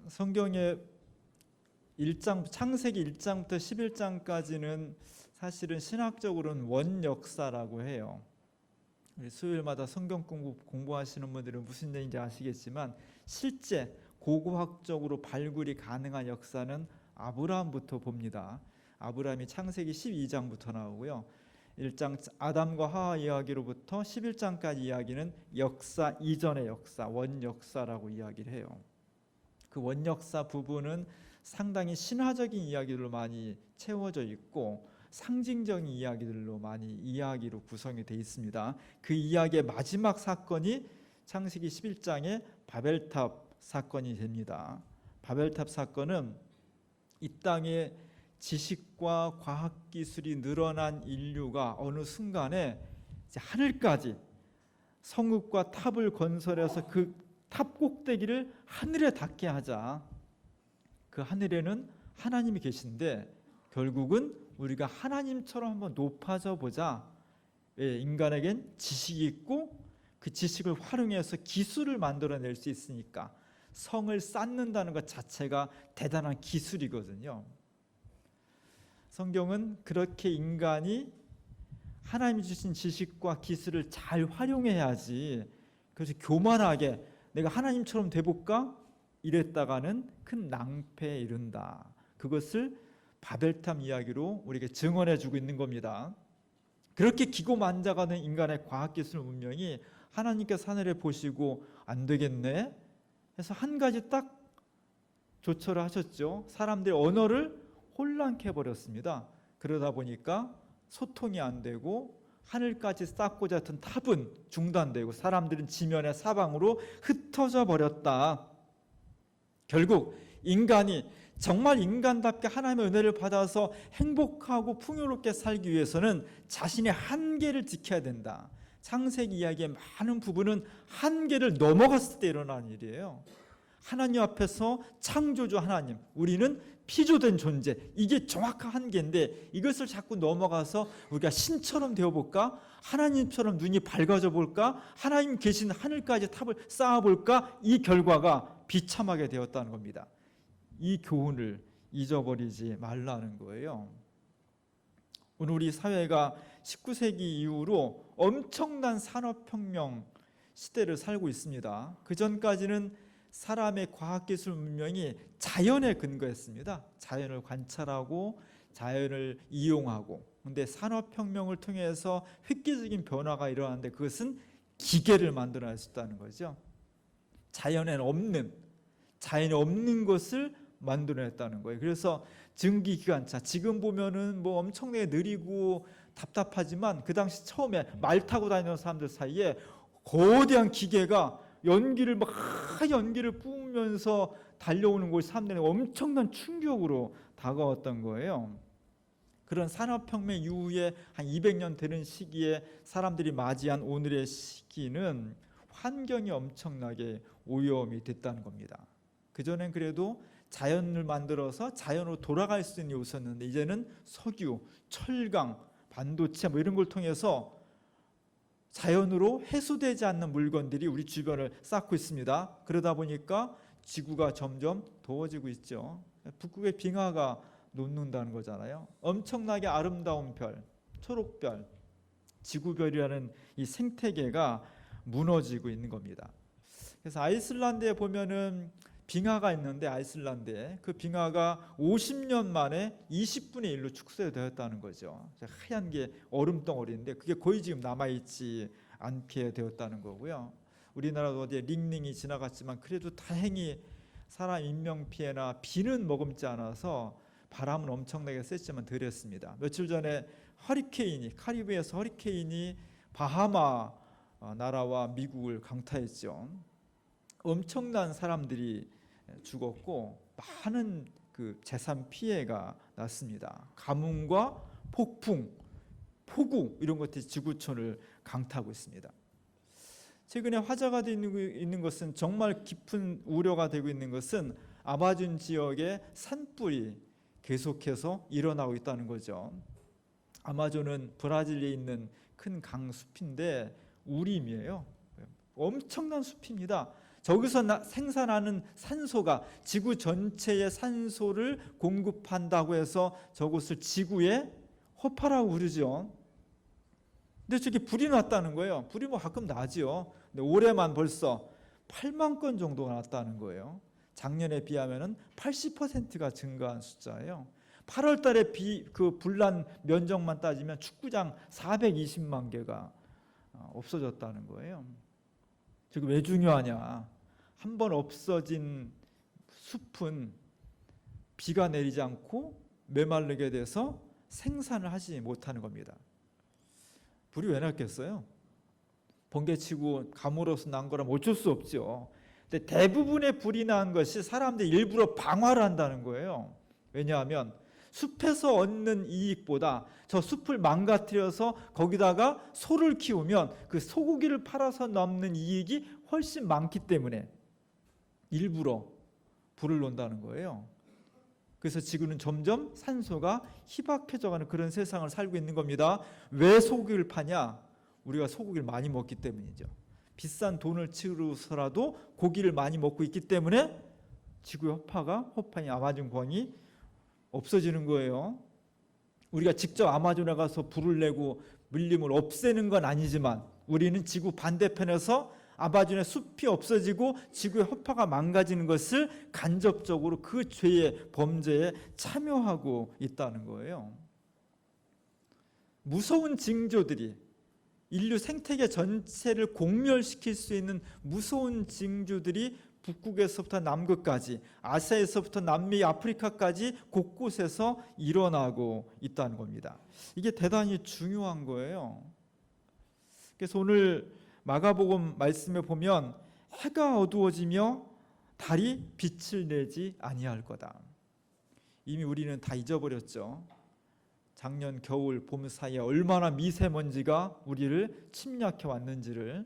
성경의 창세기 1장부터 11장까지는 사실은 신학적으로는 원역사라고 해요. 수요일마다 성경 공부하시는 분들은 무슨 얘기인지 아시겠지만 실제 고고학적으로 발굴이 가능한 역사는 아브라함부터 봅니다. 아브라함이 창세기 12장부터 나오고요. 1장 아담과 하와 이야기로부터 11장까지 이야기는 역사 이전의 역사, 원역사라고 이야기를 해요. 그 원역사 부분은 상당히 신화적인 이야기들로 많이 채워져 있고 상징적인 이야기들로 많이 이야기로 구성이 되어 있습니다. 그 이야기의 마지막 사건이 창세기 11장의 바벨탑 사건이 됩니다. 바벨탑 사건은 이 땅에 지식과 과학기술이 늘어난 인류가 어느 순간에 이제 하늘까지 성읍과 탑을 건설해서 그 탑 꼭대기를 하늘에 닿게 하자. 그 하늘에는 하나님이 계신데 결국은 우리가 하나님처럼 한번 높아져 보자. 인간에겐 지식이 있고 그 지식을 활용해서 기술을 만들어낼 수 있으니까 성을 쌓는다는 것 자체가 대단한 기술이거든요. 성경은 그렇게 인간이 하나님이 주신 지식과 기술을 잘 활용해야지 그래서 교만하게 내가 하나님처럼 돼볼까? 이랬다가는 큰 낭패에 이른다. 그것을 바벨탑 이야기로 우리에게 증언해주고 있는 겁니다. 그렇게 기고만장하는 인간의 과학기술 문명이 하나님께서 하늘에 보시고 안 되겠네 해서 한 가지 딱 조처를 하셨죠. 사람들의 언어를 혼란케 해버렸습니다. 그러다 보니까 소통이 안 되고 하늘까지 쌓고자 했던 탑은 중단되고 사람들은 지면의 사방으로 흩어져 버렸다. 결국 인간이 정말 인간답게 하나님의 은혜를 받아서 행복하고 풍요롭게 살기 위해서는 자신의 한계를 지켜야 된다. 창세기 이야기의 많은 부분은 한계를 넘어갔을 때 일어나는 일이에요. 하나님 앞에서 창조주 하나님, 우리는 피조된 존재, 이게 정확한 한계인데 이것을 자꾸 넘어가서 우리가 신처럼 되어볼까? 하나님처럼 눈이 밝아져 볼까? 하나님 계신 하늘까지 탑을 쌓아볼까? 이 결과가 비참하게 되었다는 겁니다. 이 교훈을 잊어버리지 말라는 거예요. 오늘 우리 사회가 19세기 이후로 엄청난 산업혁명 시대를 살고 있습니다. 그 전까지는 사람의 과학기술 문명이 자연에 근거했습니다. 자연을 관찰하고 자연을 이용하고. 그런데 산업혁명을 통해서 획기적인 변화가 일어났는데 그것은 기계를 만들어낼 수 있다는 거죠. 자연에 없는 것을 만들어냈다는 거예요. 그래서 증기기관차, 지금 보면은 뭐 엄청나게 느리고 답답하지만 그 당시 처음에 말 타고 다니는 사람들 사이에 거대한 기계가 연기를 뿜으면서 달려오는 것이 사람들에게 엄청난 충격으로 다가왔던 거예요. 그런 산업혁명 이후에 한 200년 되는 시기에 사람들이 맞이한 오늘의 시기는 환경이 엄청나게 오염이 됐다는 겁니다. 그전엔 그래도 자연을 만들어서 자연으로 돌아갈 수 있는 요소였는데 이제는 석유, 철강, 반도체 뭐 이런 걸 통해서 자연으로 해소되지 않는 물건들이 우리 주변을 쌓고 있습니다. 그러다 보니까 지구가 점점 더워지고 있죠. 북극의 빙하가 녹는다는 거잖아요. 엄청나게 아름다운 별, 초록별, 지구별이라는 이 생태계가 무너지고 있는 겁니다. 그래서 아이슬란드에 보면은 빙하가 있는데 아이슬란드에 그 빙하가 50년 만에 20분의 1로 축소되었다는 거죠. 하얀 게 얼음덩어리인데 그게 거의 지금 남아있지 않게 되었다는 거고요. 우리나라도 어디에 링링이 지나갔지만 그래도 다행히 사람 인명피해나 비는 머금지 않아서 바람은 엄청나게 셌지만 덜했습니다. 며칠 전에 카리브해에서 허리케인이 바하마 나라와 미국을 강타했죠. 엄청난 사람들이 죽었고 많은 그 재산 피해가 났습니다. 가뭄과 폭풍, 폭우 이런 것들이 지구촌을 강타하고 있습니다. 최근에 화제가 되고 있는 것은 정말 깊은 우려가 되고 있는 것은 아마존 지역의 산불이 계속해서 일어나고 있다는 거죠. 아마존은 브라질에 있는 큰 강숲인데 우림이에요. 엄청난 숲입니다. 저기서 생산하는 산소가 지구 전체의 산소를 공급한다고 해서 저곳을 지구의 허파라고 부르죠. 근데 저기 불이 났다는 거예요. 불이 뭐 가끔 나죠. 근데 올해만 벌써 8만 건 정도가 났다는 거예요. 작년에 비하면 80%가 증가한 숫자예요. 8월 달에 그 불난 면적만 따지면 축구장 420만 개가 없어졌다는 거예요. 저게 왜 중요하냐? 한번 없어진 숲은 비가 내리지 않고 메마르게 돼서 생산을 하지 못하는 겁니다. 불이 왜 났겠어요? 번개치고 가물어서 난 거라면 어쩔 수 없죠. 근데 대부분의 불이 난 것이 사람들이 일부러 방화를 한다는 거예요. 왜냐하면 숲에서 얻는 이익보다 저 숲을 망가뜨려서 거기다가 소를 키우면 그 소고기를 팔아서 남는 이익이 훨씬 많기 때문에 일부러 불을 논다는 거예요. 그래서 지구는 점점 산소가 희박해져가는 그런 세상을 살고 있는 겁니다. 왜 소고기를 파냐? 우리가 소고기를 많이 먹기 때문이죠. 비싼 돈을 치르서라도 고기를 많이 먹고 있기 때문에 지구의 허파인 아마존 광이 없어지는 거예요. 우리가 직접 아마존에 가서 불을 내고 물림을 없애는 건 아니지만 우리는 지구 반대편에서 아마존의 숲이 없어지고 지구의 허파가 망가지는 것을 간접적으로 그 죄의 범죄에 참여하고 있다는 거예요. 무서운 징조들이 인류 생태계 전체를 공멸시킬 수 있는 무서운 징조들이 북극에서부터 남극까지, 아시아에서부터 남미, 아프리카까지 곳곳에서 일어나고 있다는 겁니다. 이게 대단히 중요한 거예요. 그래서 오늘 마가복음 말씀에 보면 해가 어두워지며 달이 빛을 내지 아니할 거다. 이미 우리는 다 잊어버렸죠. 작년 겨울 봄 사이에 얼마나 미세먼지가 우리를 침략해 왔는지를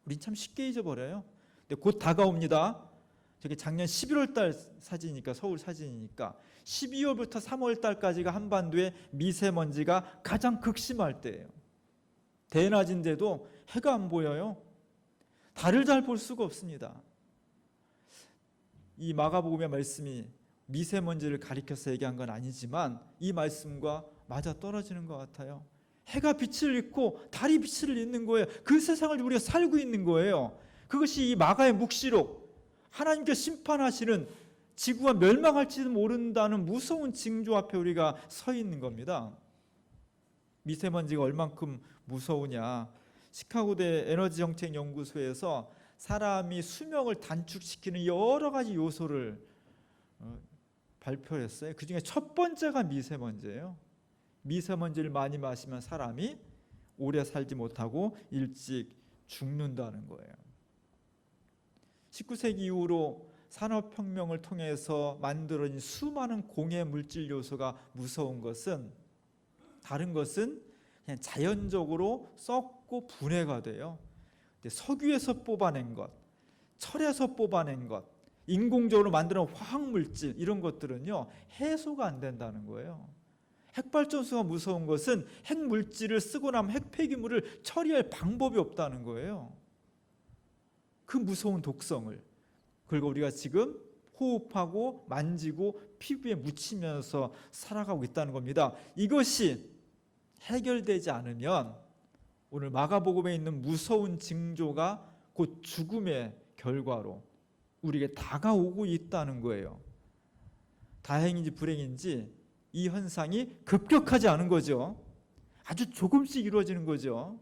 우린 참 쉽게 잊어버려요. 근데 곧 다가옵니다. 저게 작년 11월 달 사진이니까, 서울 사진이니까 12월부터 3월 달까지가 한반도의 미세먼지가 가장 극심할 때예요. 대낮인데도 해가 안 보여요. 달을 잘 볼 수가 없습니다. 이 마가복음의 말씀이 미세먼지를 가리켜서 얘기한 건 아니지만 이 말씀과 맞아 떨어지는 것 같아요. 해가 빛을 잃고 달이 빛을 잃는 거예요. 그 세상을 우리가 살고 있는 거예요. 그것이 이 마가의 묵시록, 하나님께서 심판하시는 지구가 멸망할지도 모른다는 무서운 징조 앞에 우리가 서 있는 겁니다. 미세먼지가 얼만큼 무서우냐? 시카고대 에너지정책연구소에서 사람이 수명을 단축시키는 여러 가지 요소를 발표했어요. 그 중에 첫 번째가 미세먼지예요. 미세먼지를 많이 마시면 사람이 오래 살지 못하고 일찍 죽는다는 거예요. 19세기 이후로 산업혁명을 통해서 만들어진 수많은 공해 물질 요소가 무서운 것은 다른 것은 그냥 자연적으로 썩고 분해가 돼요. 석유에서 뽑아낸 것, 철에서 뽑아낸 것, 인공적으로 만드는 화학물질 이런 것들은요 해소가 안 된다는 거예요. 핵발전소가 무서운 것은 핵물질을 쓰고 나면 핵폐기물을 처리할 방법이 없다는 거예요. 그 무서운 독성을 그리고 우리가 지금 호흡하고 만지고 피부에 묻히면서 살아가고 있다는 겁니다. 이것이 해결되지 않으면 오늘 마가복음에 있는 무서운 징조가 곧 죽음의 결과로 우리에게 다가오고 있다는 거예요. 다행인지 불행인지 이 현상이 급격하지 않은 거죠. 아주 조금씩 이루어지는 거죠.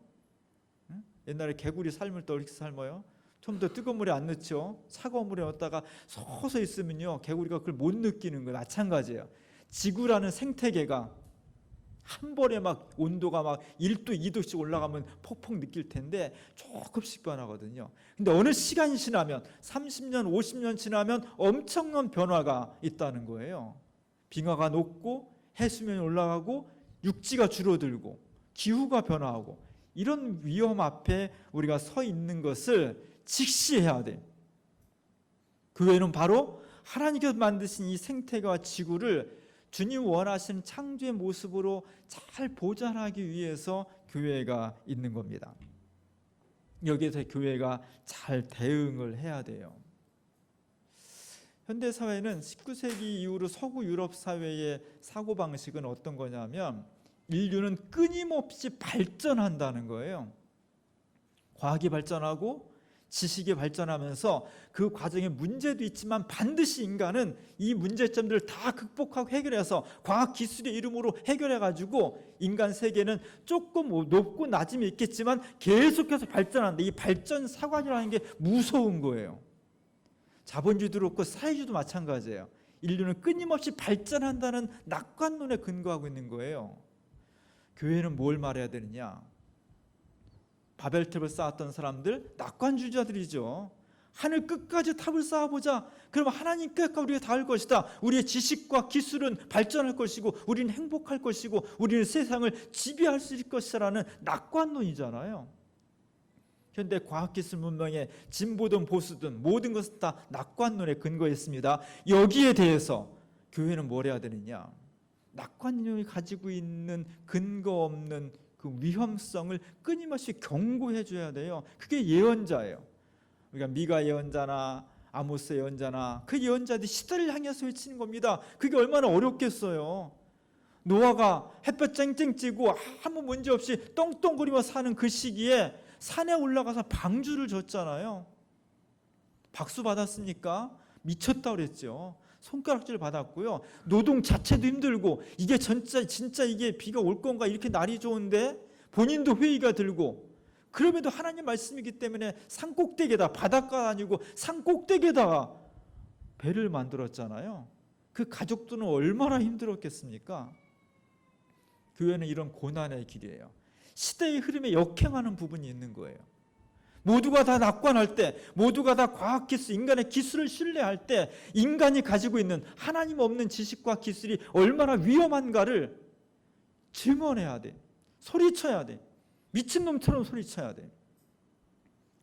옛날에 개구리 삶을 때 어떻게 삶아요? 좀 더 뜨거운 물에 안 넣죠. 차가운 물에 넣었다가 서서 있으면요 개구리가 그걸 못 느끼는 거예요. 마찬가지예요. 지구라는 생태계가 한 번에 막 온도가 막 1도, 2도씩 올라가면 폭폭 느낄 텐데 조금씩 변하거든요. 근데 어느 시간이 지나면 30년, 50년 지나면 엄청난 변화가 있다는 거예요. 빙하가 녹고 해수면이 올라가고 육지가 줄어들고 기후가 변화하고 이런 위험 앞에 우리가 서 있는 것을 직시해야 돼요. 그 외에는 바로 하나님께서 만드신 이 생태계와 지구를 주님 원하시는 창조의 모습으로 잘 보존하기 위해서 교회가 있는 겁니다. 여기에 대해 교회가 잘 대응을 해야 돼요. 현대 사회는 19세기 이후로 서구 유럽 사회의 사고방식은 어떤 거냐면 인류는 끊임없이 발전한다는 거예요. 과학이 발전하고 지식이 발전하면서 그 과정에 문제도 있지만 반드시 인간은 이 문제점들을 다 극복하고 해결해서 과학 기술의 이름으로 해결해가지고 인간 세계는 조금 높고 낮음이 있겠지만 계속해서 발전한다. 이 발전 사관이라는 게 무서운 거예요. 자본주의도 그렇고 사회주의도 마찬가지예요. 인류는 끊임없이 발전한다는 낙관론에 근거하고 있는 거예요. 교회는 뭘 말해야 되느냐? 바벨탑을 쌓았던 사람들 낙관주의자들이죠. 하늘 끝까지 탑을 쌓아보자. 그러면 하나님 끝까지 우리가 닿을 것이다. 우리의 지식과 기술은 발전할 것이고 우리는 행복할 것이고 우리는 세상을 지배할 수 있을 것이라는 낙관론이잖아요. 현대 과학기술 문명의 진보든 보수든 모든 것은 다 낙관론에 근거했습니다. 여기에 대해서 교회는 뭘 해야 되느냐? 낙관론이 가지고 있는 근거 없는 그 위험성을 끊임없이 경고해 줘야 돼요. 그게 예언자예요. 우리가 미가 예언자나 아모스 예언자나 그 예언자들이 시대를 향해서 외치는 겁니다. 그게 얼마나 어렵겠어요. 노아가 햇볕 쨍쨍 찌고 아무 문제 없이 떵떵거리며 사는 그 시기에 산에 올라가서 방주를 줬잖아요. 박수 받았습니까? 미쳤다 그랬죠. 손가락질 받았고요. 노동 자체도 힘들고 이게 진짜 이게 비가 올 건가 이렇게 날이 좋은데 본인도 회의가 들고 그럼에도 하나님 말씀이기 때문에 산꼭대기에다 바닷가 아니고 산꼭대기에다가 배를 만들었잖아요. 그 가족들은 얼마나 힘들었겠습니까? 교회는 이런 고난의 길이에요. 시대의 흐름에 역행하는 부분이 있는 거예요. 모두가 다 낙관할 때, 모두가 다 과학기술, 인간의 기술을 신뢰할 때 인간이 가지고 있는 하나님 없는 지식과 기술이 얼마나 위험한가를 증언해야 돼. 소리쳐야 돼. 미친놈처럼 소리쳐야 돼.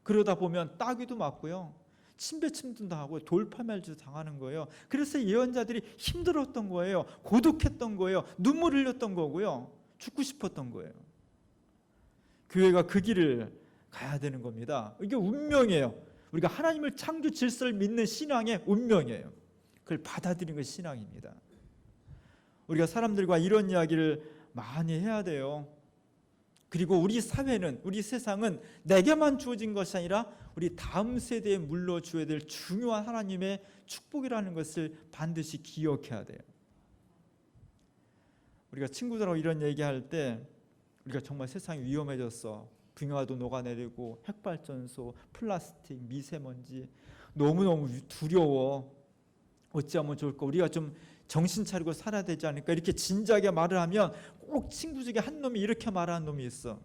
그러다 보면 따귀도 맞고요. 침배침도 당하고 돌파멸도 당하는 거예요. 그래서 예언자들이 힘들었던 거예요. 고독했던 거예요. 눈물 흘렸던 거고요. 죽고 싶었던 거예요. 교회가 그 길을 가야 되는 겁니다. 이게 운명이에요. 우리가 하나님을 창조 질서를 믿는 신앙의 운명이에요. 그걸 받아들이는 것이 신앙입니다. 우리가 사람들과 이런 이야기를 많이 해야 돼요. 그리고 우리 사회는, 우리 세상은 내게만 주어진 것이 아니라 우리 다음 세대에 물려줘야 될 중요한 하나님의 축복이라는 것을 반드시 기억해야 돼요. 우리가 친구들하고 이런 얘기할 때 우리가 정말 세상이 위험해졌어. 빙하도 녹아내리고 핵발전소, 플라스틱, 미세먼지 너무너무 두려워. 어찌하면 좋을까? 우리가 좀 정신 차리고 살아야 되지 않을까? 이렇게 진지하게 말을 하면 꼭 친구 중에 한 놈이 이렇게 말하는 놈이 있어.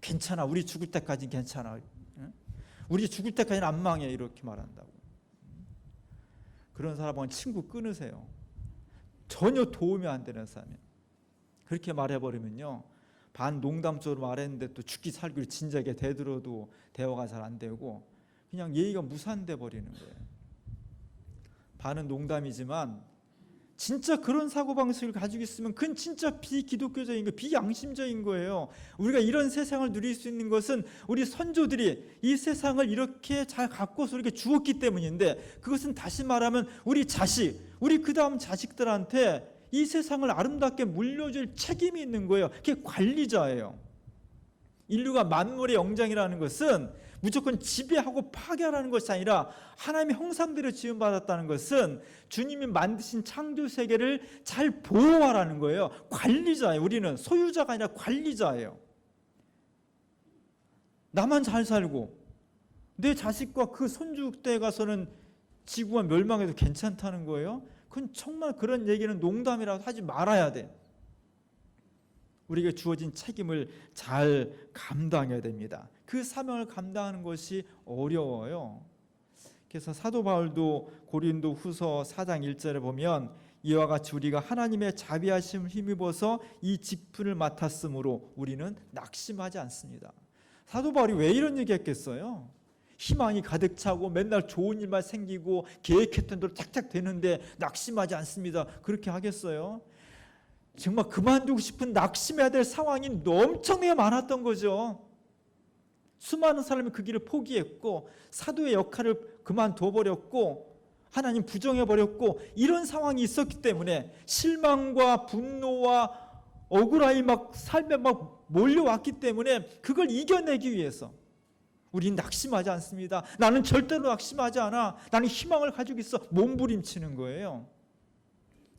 괜찮아. 우리 죽을 때까지는 괜찮아. 우리 죽을 때까지는 안 망해. 이렇게 말한다고. 그런 사람은 친구 끊으세요. 전혀 도움이 안 되는 사람이에요. 그렇게 말해버리면요. 반 농담적으로 말했는데 또 죽기 살기로 진작에 대들어도 대화가 잘 안 되고 그냥 예의가 무산돼 버리는 거예요. 반은 농담이지만 진짜 그런 사고방식을 가지고 있으면 그건 진짜 비기독교적인 거, 비양심적인 거예요. 우리가 이런 세상을 누릴 수 있는 것은 우리 선조들이 이 세상을 이렇게 잘 갖고서 이렇게 주었기 때문인데 그것은 다시 말하면 우리 자식, 우리 그 다음 자식들한테 이 세상을 아름답게 물려줄 책임이 있는 거예요. 그게 관리자예요. 인류가 만물의 영장이라는 것은 무조건 지배하고 파괴하라는 것이 아니라 하나님의 형상대로 지음받았다는 것은 주님이 만드신 창조 세계를 잘 보호하라는 거예요. 관리자예요. 우리는 소유자가 아니라 관리자예요. 나만 잘 살고 내 자식과 그 손주 때 가서는 지구가 멸망해도 괜찮다는 거예요. 그건 정말 그런 얘기는 농담이라도 하지 말아야 돼. 우리에게 주어진 책임을 잘 감당해야 됩니다. 그 사명을 감당하는 것이 어려워요. 그래서 사도 바울도 고린도 후서 4장 1절에 보면 이와 같이 우리가 하나님의 자비하심을 힘입어서 이 직분을 맡았으므로 우리는 낙심하지 않습니다. 사도 바울이 왜 이런 얘기 했겠어요? 희망이 가득 차고 맨날 좋은 일만 생기고 계획했던 대로 착착 되는데 낙심하지 않습니다. 그렇게 하겠어요? 정말 그만두고 싶은 낙심해야 될 상황이 엄청나게 많았던 거죠. 수많은 사람이 그 길을 포기했고 사도의 역할을 그만둬 버렸고 하나님 부정해 버렸고 이런 상황이 있었기 때문에 실망과 분노와 억울함이 막 삶에 막 몰려왔기 때문에 그걸 이겨내기 위해서 우리는 낙심하지 않습니다. 나는 절대로 낙심하지 않아. 나는 희망을 가지고 있어. 몸부림치는 거예요.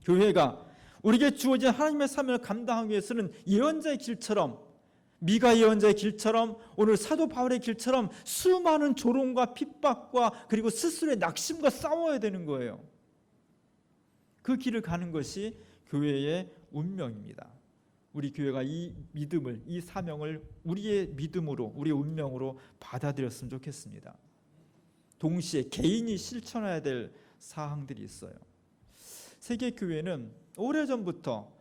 교회가 우리에게 주어진 하나님의 사명을 감당하기 위해서는 예언자의 길처럼, 미가 예언자의 길처럼, 오늘 사도 바울의 길처럼 수많은 조롱과 핍박과 그리고 스스로의 낙심과 싸워야 되는 거예요. 그 길을 가는 것이 교회의 운명입니다. 우리 교회가 이 믿음을, 이 사명을 우리의 믿음으로, 우리의 운명으로 받아들였으면 좋겠습니다. 동시에 개인이 실천해야 될 사항들이 있어요. 세계교회는 오래전부터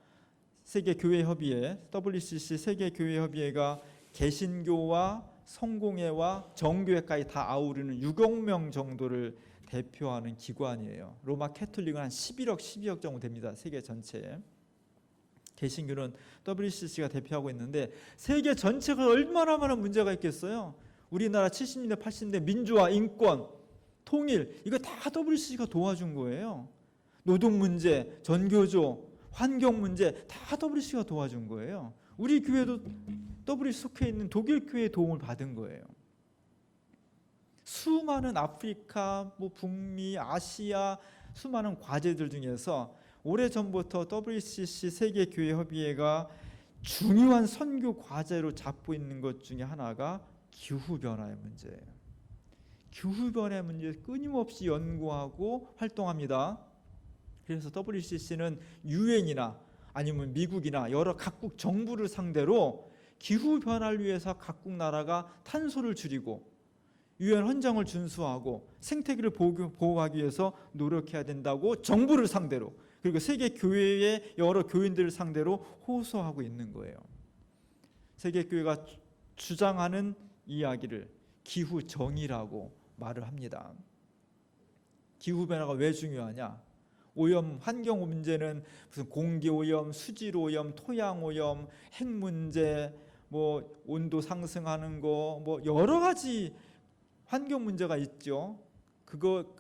세계교회협의회, WCC 세계교회협의회가 개신교와 성공회와 정교회까지 다 아우르는 6억 명 정도를 대표하는 기관이에요. 로마 캐톨릭은 한 11억, 12억 정도 됩니다. 세계 전체에. 개신교는 WCC가 대표하고 있는데 세계 전체가 얼마나 많은 문제가 있겠어요. 우리나라 70년대, 80년대 민주화, 인권, 통일 이거 다 WCC가 도와준 거예요. 노동 문제, 전교조, 환경 문제 다 WCC가 도와준 거예요. 우리 교회도 WCC 속해 있는 독일 교회의 도움을 받은 거예요. 수많은 아프리카, 북미, 아시아 수많은 과제들 중에서 오래전부터 WCC 세계교회협의회가 중요한 선교 과제로 잡고 있는 것 중에 하나가 기후변화의 문제예요. 기후변화의 문제를 끊임없이 연구하고 활동합니다. 그래서 WCC는 유엔이나 아니면 미국이나 여러 각국 정부를 상대로 기후변화를 위해서 각국 나라가 탄소를 줄이고 유엔 헌장을 준수하고 생태계를 보호하기 위해서 노력해야 된다고 정부를 상대로 그리고 세계 교회의 여러 교인들을 상대로 호소하고 있는 거예요. 세계 교회가 주장하는 이야기를 기후 정의라고 말을 합니다. 기후 변화가 왜 중요하냐? 오염, 환경 문제는 무슨 공기 오염, 수질 오염, 토양 오염, 핵 문제, 온도 상승하는 거, 여러 가지 환경 문제가 있죠. 그거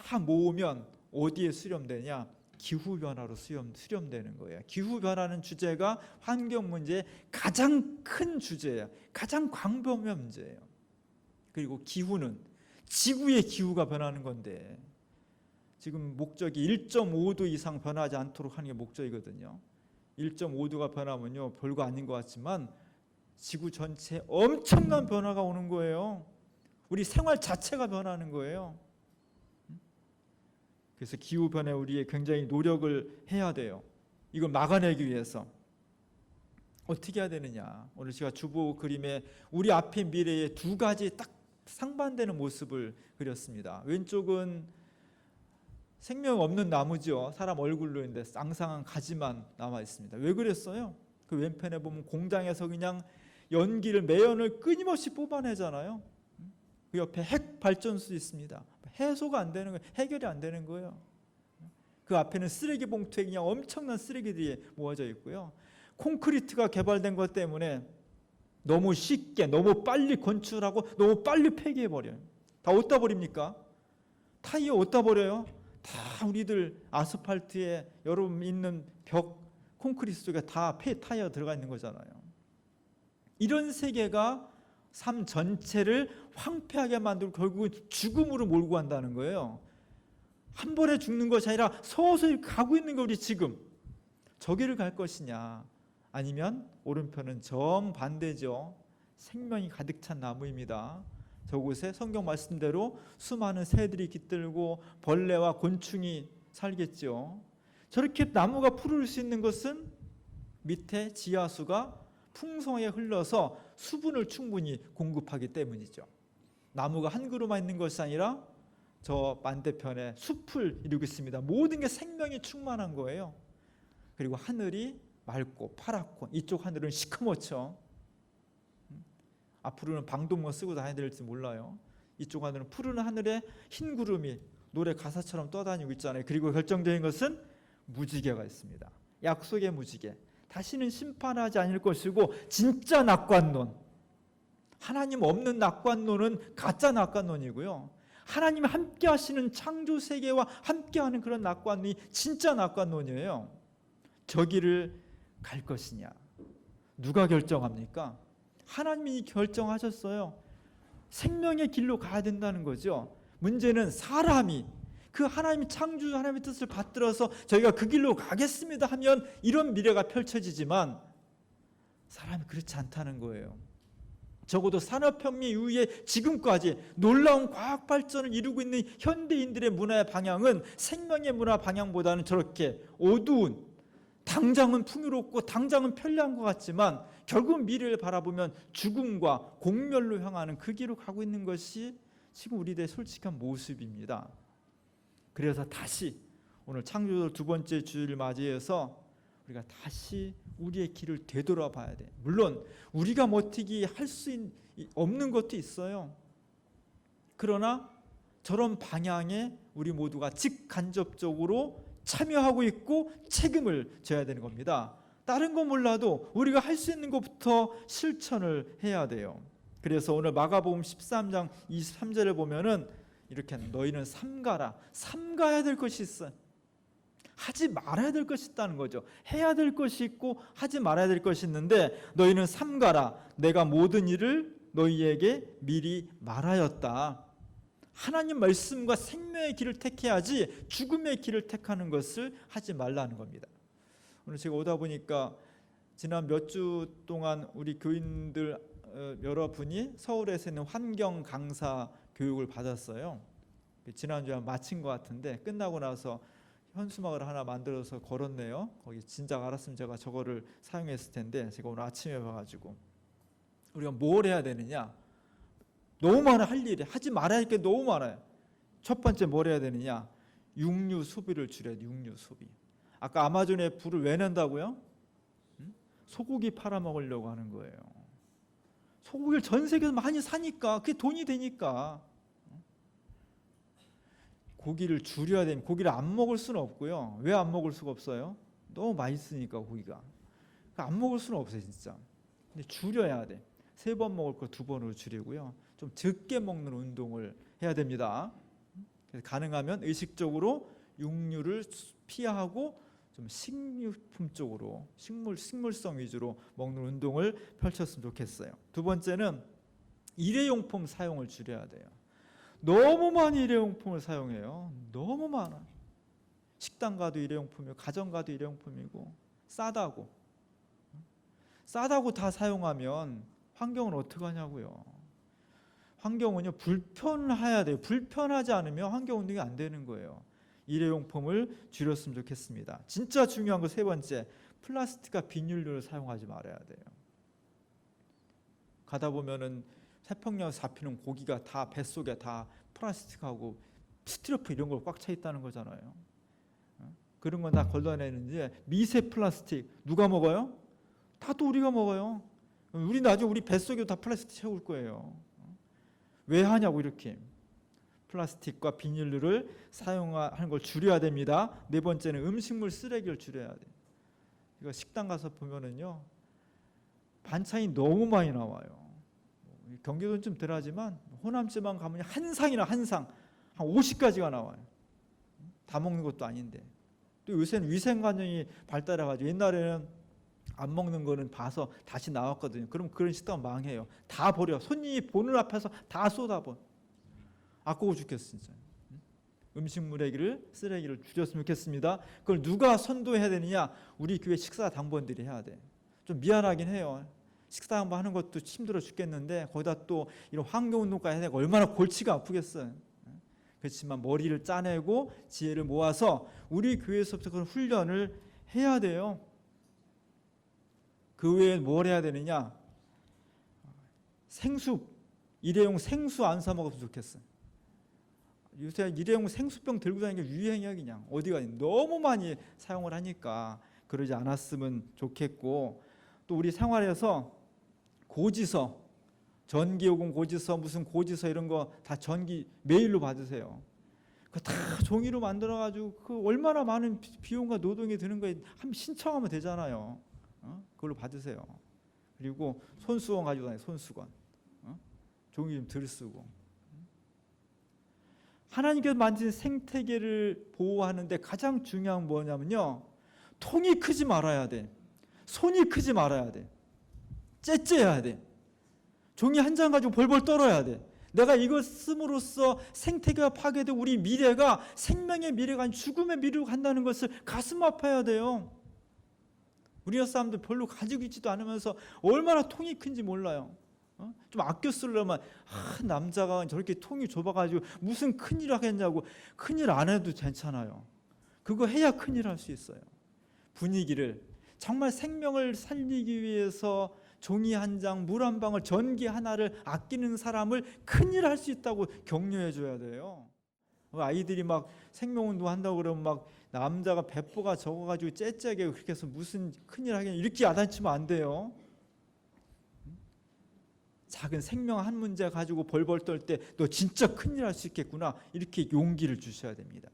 다 모으면 어디에 수렴되냐? 기후변화로 수렴되는 거예요. 기후변화는 주제가 환경 문제의 가장 큰 주제예요. 가장 광범위한 문제예요. 그리고 기후는 지구의 기후가 변하는 건데 지금 목적이 1.5도 이상 변하지 않도록 하는 게 목적이거든요. 1.5도가 변하면요 별거 아닌 것 같지만 지구 전체에 엄청난 변화가 오는 거예요. 우리 생활 자체가 변하는 거예요. 그래서 기후변화에 우리 굉장히 노력을 해야 돼요. 이걸 막아내기 위해서 어떻게 해야 되느냐. 오늘 제가 주보 그림에 우리 앞의 미래에 두 가지 딱 상반되는 모습을 그렸습니다. 왼쪽은 생명 없는 나무죠. 사람 얼굴로 있는데 쌍쌍한 가지만 남아 있습니다. 왜 그랬어요? 그 왼편에 보면 공장에서 그냥 연기를 매연을 끊임없이 뽑아내잖아요. 그 옆에 핵 발전소 있습니다. 해소가 안 되는 거예요. 해결이 안 되는 거예요. 그 앞에는 쓰레기 봉투에 그냥 엄청난 쓰레기들이 모아져 있고요. 콘크리트가 개발된 것 때문에 너무 쉽게, 너무 빨리 건축하고 너무 빨리 폐기해버려요. 다 어디다 버립니까? 타이어 어디다 버려요? 다 우리들 아스팔트에 여러분 있는 벽, 콘크리트 속에 다 타이어 들어가 있는 거잖아요. 이런 세계가 삶 전체를 황폐하게 만들고 결국은 죽음으로 몰고 간다는 거예요. 한 번에 죽는 것이 아니라 서서히 가고 있는 거 우리 지금. 저기를 갈 것이냐 아니면 오른편은 정반대죠. 생명이 가득 찬 나무입니다. 저곳에 성경 말씀대로 수많은 새들이 깃들고 벌레와 곤충이 살겠죠. 저렇게 나무가 푸를 수 있는 것은 밑에 지하수가 풍성하게 흘러서 수분을 충분히 공급하기 때문이죠. 나무가 한 그루만 있는 것이 아니라 저 반대편에 숲을 이루고 있습니다. 모든 게 생명이 충만한 거예요. 그리고 하늘이 맑고 파랗고 이쪽 하늘은 시커멓죠. 앞으로는 방독면 쓰고 다녀야 될지 몰라요. 이쪽 하늘은 푸른 하늘에 흰 구름이 노래 가사처럼 떠다니고 있잖아요. 그리고 결정적인 것은 무지개가 있습니다. 약속의 무지개. 다시는 심판하지 않을 것이고 진짜 낙관론. 하나님 없는 낙관론은 가짜 낙관론이고요. 하나님이 함께 하시는 창조 세계와 함께하는 그런 낙관론이 진짜 낙관론이에요. 저 길을 갈 것이냐, 누가 결정합니까? 하나님이 결정하셨어요. 생명의 길로 가야 된다는 거죠. 문제는 사람이 그 하나님이 창조 하나님의 뜻을 받들어서 저희가 그 길로 가겠습니다 하면 이런 미래가 펼쳐지지만 사람이 그렇지 않다는 거예요. 적어도 산업혁명 이후에 지금까지 놀라운 과학 발전을 이루고 있는 현대인들의 문화의 방향은 생명의 문화 방향보다는 저렇게 어두운, 당장은 풍요롭고 당장은 편리한 것 같지만 결국 미래를 바라보면 죽음과 공멸로 향하는 그 길로 가고 있는 것이 지금 우리들의 솔직한 모습입니다. 그래서 다시 오늘 창조절 두 번째 주일을 맞이해서 우리가 다시 우리의 길을 되돌아봐야 돼. 물론 우리가 버티기 할 수 없는 것도 있어요. 그러나 저런 방향에 우리 모두가 직간접적으로 참여하고 있고 책임을 져야 되는 겁니다. 다른 건 몰라도 우리가 할 수 있는 것부터 실천을 해야 돼요. 그래서 오늘 마가복음 13장 23절을 보면은 이렇게 너희는 삼가라. 삼가야 될 것이 있어. 하지 말아야 될 것이 있다는 거죠. 해야 될 것이 있고 하지 말아야 될 것이 있는데 너희는 삼가라. 내가 모든 일을 너희에게 미리 말하였다. 하나님 말씀과 생명의 길을 택해야지 죽음의 길을 택하는 것을 하지 말라는 겁니다. 오늘 제가 오다 보니까 지난 몇 주 동안 우리 교인들 여러분이 서울에서 있는 환경 강사 교육을 받았어요. 지난주에 마친 것 같은데 끝나고 나서 현수막을 하나 만들어서 걸었네요. 거기 진작 알았으면 제가 저거를 사용했을 텐데 제가 오늘 아침에 봐가지고 우리가 뭘 해야 되느냐, 너무 많아. 할 일이 하지 말아야 할 게 너무 많아요. 첫 번째 뭘 해야 되느냐, 육류 소비를 줄여야 돼. 육류 소비. 아까 아마존에 불을 왜 낸다고요? 소고기 팔아먹으려고 하는 거예요. 소고기를 전 세계에서 많이 사니까 그게 돈이 되니까. 고기를 줄여야 되면 고기를 안 먹을 수는 없고요. 왜 안 먹을 수가 없어요? 너무 맛있으니까 고기가. 안 먹을 수는 없어요 진짜. 근데 줄여야 돼. 3번 먹을 거 2번으로 줄이고요. 좀 적게 먹는 운동을 해야 됩니다. 그래서 가능하면 의식적으로 육류를 피하고 좀 식료품 쪽으로 식물성 위주로 먹는 운동을 펼쳤으면 좋겠어요. 두 번째는 일회용품 사용을 줄여야 돼요. 너무 많이 일회용품을 사용해요. 너무 많아. 식당 가도 일회용품이고 가정 가도 일회용품이고 싸다고 다 사용하면 환경은 어떡하냐고요. 환경은요 불편해야 돼요. 불편하지 않으면 환경운동이 안 되는 거예요. 일회용품을 줄였으면 좋겠습니다. 진짜 중요한 거 세 번째, 플라스틱과 비닐류를 사용하지 말아야 돼요. 가다 보면은 태평양에서 잡히는 고기가 다 뱃속에 다 플라스틱하고 스티로폼 이런 걸 꽉 차 있다는 거잖아요. 그런 건 다 걸러내는지 미세 플라스틱 누가 먹어요? 다 또 우리가 먹어요. 우리 나중에 우리 뱃속에도 다 플라스틱 채울 거예요. 왜 하냐고 이렇게. 플라스틱과 비닐류를 사용하는 걸 줄여야 됩니다. 네 번째는 음식물 쓰레기를 줄여야 돼요. 이거 식당 가서 보면은요 반찬이 너무 많이 나와요. 경기도는 좀 덜하지만 호남지방 가면 한 상이나 한 50가지가 나와요. 다 먹는 것도 아닌데. 또 요새는 위생관념이 발달해가지고 옛날에는 안 먹는 거는 봐서 다시 나왔거든요. 그럼 그런 식당은 망해요. 다 버려. 손님이 보는 앞에서 다 쏟아버려. 아까워 죽겠어 진짜. 음식물의 쓰레기를 줄였으면 좋겠습니다. 그걸 누가 선도해야 되느냐? 우리 교회 식사 당번들이 해야 돼. 좀 미안하긴 해요. 식사 한번 하는 것도 힘들어 죽겠는데 거기다 또 이런 환경운동까지 해야 되고 얼마나 골치가 아프겠어요. 그렇지만 머리를 짜내고 지혜를 모아서 우리 교회에서부터 그런 훈련을 해야 돼요. 그 외에 뭘 해야 되느냐? 생수, 일회용 생수 안 사 먹어도 좋겠어요. 요새 일회용 생수병 들고 다니는 게 유행이야. 그냥 어디가 너무 많이 사용을 하니까 그러지 않았으면 좋겠고, 또 우리 생활에서 고지서, 전기요금 고지서, 무슨 고지서 이런 거 다 전기 메일로 받으세요. 그 다 종이로 만들어 가지고 그 얼마나 많은 비용과 노동이 드는 거에 한번 신청하면 되잖아요. 그걸로 받으세요. 그리고 손수건 가지고 다녀요. 손수건. 종이 좀 덜 쓰고. 하나님께서 만든 생태계를 보호하는데 가장 중요한 뭐냐면요, 통이 크지 말아야 돼. 손이 크지 말아야 돼. 째째야 돼. 종이 한 장 가지고 벌벌 떨어야 돼. 내가 이걸 씀으로써 생태계가 파괴되고 우리 미래가 생명의 미래가 아닌 죽음의 미래로 간다는 것을 가슴 아파야 돼요. 우리나라 사람들 별로 가지고 있지도 않으면서 얼마나 통이 큰지 몰라요. 좀 아껴 쓰려면 남자가 저렇게 통이 좁아가지고 무슨 큰일 하겠냐고. 큰일 안 해도 괜찮아요. 그거 해야 큰일 할 수 있어요. 분위기를 정말 생명을 살리기 위해서 종이 한 장, 물 한 방울, 전기 하나를 아끼는 사람을 큰일 할 수 있다고 격려해 줘야 돼요. 아이들이 막 생명운동 한다고 그러면 막 남자가 배포가 적어가지고 째째하게 그렇게 해서 무슨 큰일 하겠냐 이렇게 야단치면 안 돼요. 작은 생명 한 문제 가지고 벌벌 떨 때 너 진짜 큰일 할 수 있겠구나 이렇게 용기를 주셔야 됩니다.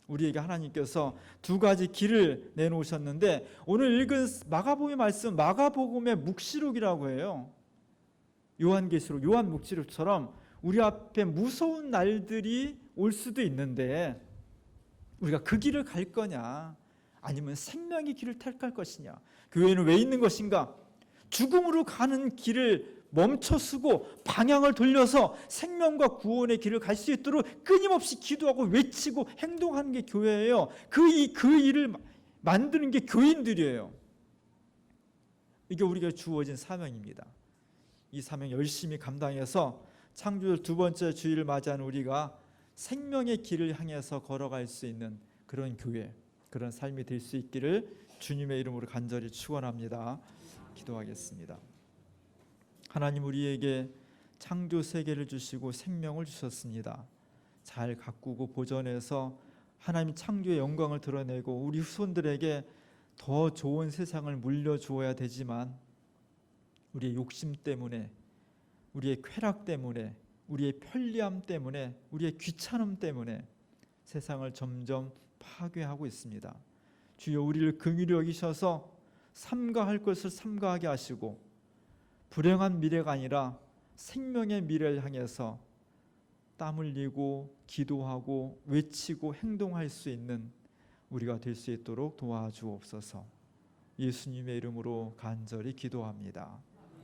우리에게 하나님께서 두 가지 길을 내놓으셨는데 오늘 읽은 마가복음의 말씀 마가복음의 묵시록이라고 해요. 요한계시록, 요한묵시록처럼 우리 앞에 무서운 날들이 올 수도 있는데 우리가 그 길을 갈 거냐 아니면 생명의 길을 택할 것이냐. 교회는 왜 있는 것인가? 죽음으로 가는 길을 멈춰서고 방향을 돌려서 생명과 구원의 길을 갈 수 있도록 끊임없이 기도하고 외치고 행동하는 게 교회예요. 그 일을 만드는 게 교인들이에요. 이게 우리가 주어진 사명입니다. 이 사명 열심히 감당해서 창조절 두 번째 주일을 맞이하는 우리가 생명의 길을 향해서 걸어갈 수 있는 그런 교회, 그런 삶이 될 수 있기를 주님의 이름으로 간절히 축원합니다. 기도하겠습니다. 하나님, 우리에게 창조 세계를 주시고 생명을 주셨습니다. 잘 가꾸고 보존해서 하나님 창조의 영광을 드러내고 우리 후손들에게 더 좋은 세상을 물려주어야 되지만 우리의 욕심 때문에, 우리의 쾌락 때문에, 우리의 편리함 때문에, 우리의 귀찮음 때문에 세상을 점점 파괴하고 있습니다. 주여, 우리를 긍휼히 여기셔서 삼가할 것을 삼가하게 하시고 불행한 미래가 아니라 생명의 미래를 향해서 땀 흘리고 기도하고 외치고 행동할 수 있는 우리가 될 수 있도록 도와주옵소서. 예수님의 이름으로 간절히 기도합니다.